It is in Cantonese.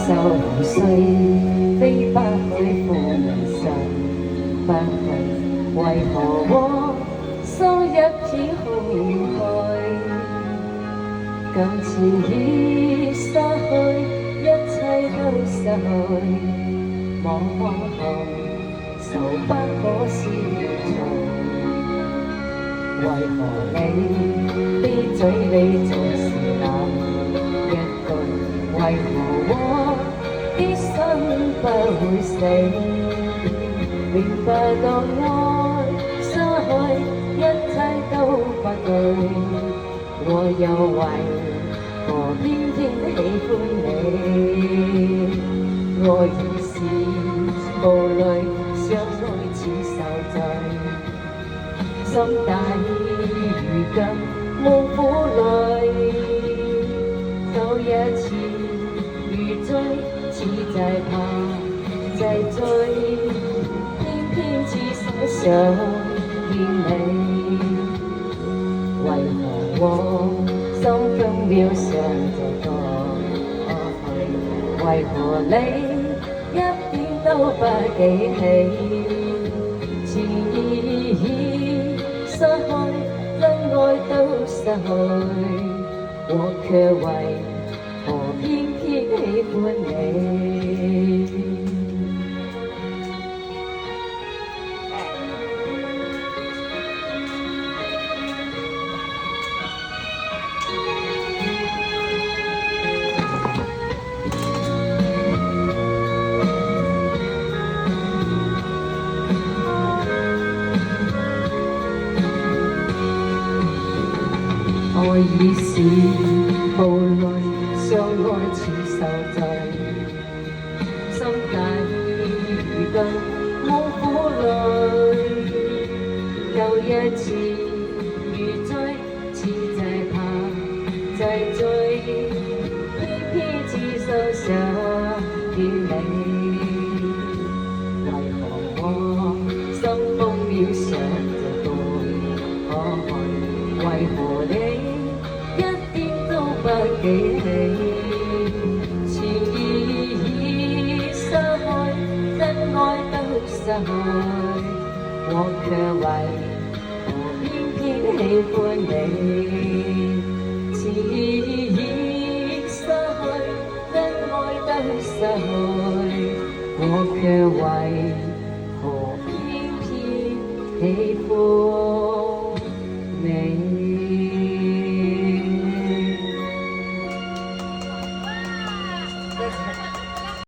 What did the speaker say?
受碎，飛不去負人神不去，為何我心一片空虛？感情已失去，一切都失去，望後愁不可消除。為何你的嘴裏總是那一句？為何我的心不會死？明白到愛失去，一切都不對，我又為何偏偏喜歡你？愛已是無淚，相愛似受罪。心大意如今無苦淚，走一次如追，似在怕再追，偏偏只想想見你。為何我心分秒上就過去？為何你一點都不記起？情意失去，真愛都失去，我卻為何偏偏喜歡你？愛已是無淚，相愛似受罪。心大意如今無苦淚，又一次如追，似在怕再追，偏偏只想想見你。為何我心瘋渺想着過去？為何你不記起？情意已失去，真愛都失去，我卻為何偏偏喜歡你？情意已失去，真愛都失去，我卻為何偏偏喜